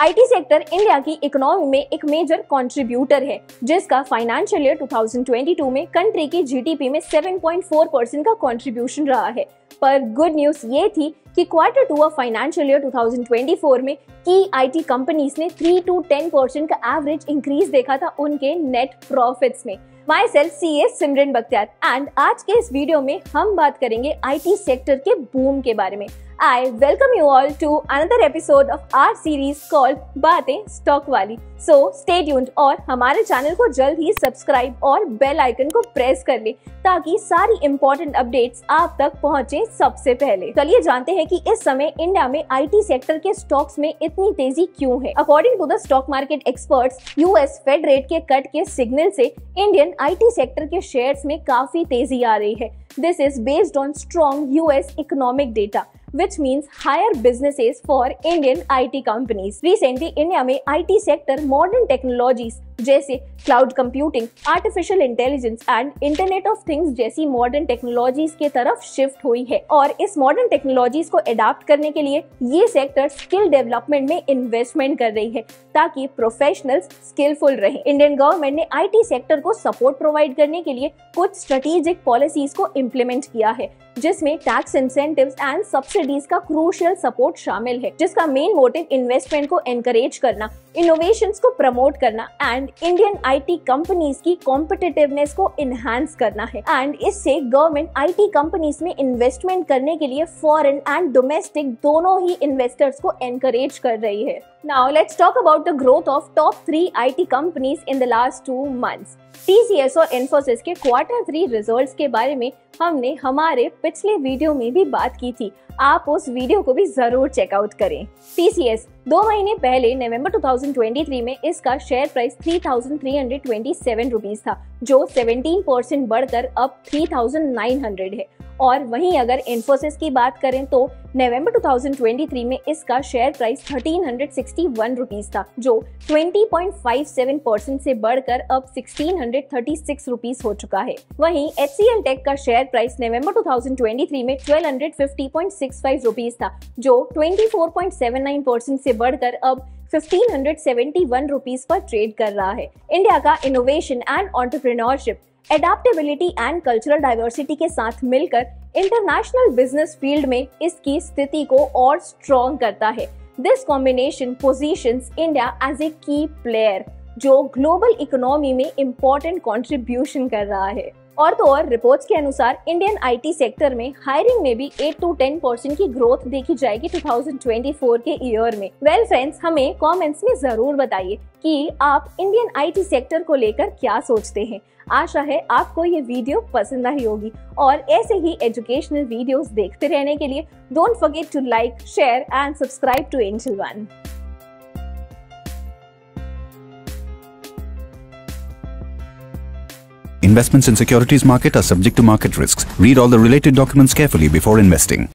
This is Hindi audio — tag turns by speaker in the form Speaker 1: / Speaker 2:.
Speaker 1: आईटी सेक्टर इंडिया की इकोनॉमी में एक मेजर कंट्रीब्यूटर है, जिसका फाइनेंशियल ईयर 2022 में कंट्री की जीडीपी में 7.4% का कंट्रीब्यूशन रहा है। पर गुड न्यूज ये थी कि क्वार्टर 2 ऑफ फाइनेंशियल ईयर 2024 में की आईटी कंपनीज ने 3 to 10% का एवरेज इंक्रीज देखा था उनके नेट प्रॉफिट्स में। My self CA Simran Bakhtiyar and आज के इस वीडियो में हम बात करेंगे आईटी सेक्टर के बूम के बारे में। I welcome you all to another episode of our series called बातें स्टॉक वाली। So stay tuned और हमारे चैनल को जल्द ही सब्सक्राइब और बेल आइकन को प्रेस कर ले ताकि सारी इंपॉर्टेंट अपडेट्स आप तक पहुंचे सबसे पहले। चलिए जानते हैं कि इस समय इंडिया में आईटी सेक्टर के स्टॉक्स में इतनी तेजी क्यों है। According to the stock market experts, US Fed rate के कट के सिग्नल से इंडियन आईटी सेक्टर के शेयर्स में काफी तेजी आ रही है। This is based on strong US economic data, which means higher businesses for Indian IT companies. Recently, India में IT sector modern technologies जैसे cloud computing, artificial intelligence and internet of things जैसी मॉडर्न टेक्नोलॉजीज के तरफ शिफ्ट हुई है और इस मॉडर्न टेक्नोलॉजीज को अडॉप्ट करने के लिए ये सेक्टर स्किल डेवलपमेंट में इन्वेस्टमेंट कर रही है ताकि प्रोफेशनल्स स्किलफुल रहे। इंडियन गवर्नमेंट ने आईटी सेक्टर को सपोर्ट प्रोवाइड करने के लिए कुछ स्ट्रेटेजिक पॉलिसीज को इम्प्लीमेंट किया है, जिसमें टैक्स इंसेंटिव्स एंड सब्सिडीज का क्रूशियल सपोर्ट शामिल है, जिसका मेन मोटिव इन्वेस्टमेंट को एनकरेज करना, इनोवेशंस को प्रमोट करना एंड इंडियन आईटी कंपनीज की कॉम्पिटिटिवनेस को इनहांस करना है। एंड इससे गवर्नमेंट आईटी कंपनीज में इन्वेस्टमेंट करने के लिए फॉरेन एंड डोमेस्टिक दोनों ही इन्वेस्टर्स को एनकरेज कर रही है। Now let's talk about the growth of top 3 IT companies in the last 2 months. TCS और Infosys के क्वार्टर 3 रिजल्ट्स के बारे में हमने हमारे पिछले वीडियो में भी बात की थी, आप उस वीडियो को भी जरूर चेकआउट करें। TCS 2 महीने पहले नवंबर 2023 में इसका शेयर प्राइस 3,327 रुपीज था, जो 17% बढ़कर अब 3,900 है। और वहीं अगर इन्फोसिस की बात करें तो नवंबर 2023 में इसका शेयर प्राइस 1,361 रुपीज था, जो 20.57% से बढ़कर अब 1,636 रुपीज हो चुका है। वहीं HCL टेक का शेयर प्राइस नवंबर 2023 में 1,250.65 रुपीज था, जो 24.79% से बढ़कर अब 1,571 रुपीज पर ट्रेड कर रहा है। इंडिया का innovation and entrepreneurship, adaptability and cultural diversity के साथ मिलकर इंटरनेशनल बिजनेस फील्ड में इसकी स्थिति को और स्ट्रॉन्ग करता है। This combination positions India as a key player जो ग्लोबल इकोनॉमी में इम्पोर्टेंट कंट्रीब्यूशन कर रहा है। और तो और रिपोर्ट्स के अनुसार इंडियन आईटी सेक्टर में हायरिंग में भी 8 to 10% की ग्रोथ देखी जाएगी 2024 के ईयर में। वेल फ्रेंड्स, हमें कमेंट्स में जरूर बताइए कि आप इंडियन आईटी सेक्टर को लेकर क्या सोचते हैं। आशा है आपको ये वीडियो पसंद आई होगी और ऐसे ही एजुकेशनल वीडियोस देखते रहने के लिए don't forget to like, share and subscribe to Angel One.
Speaker 2: Investments in securities market are subject to market risks. Read all the related documents carefully before investing.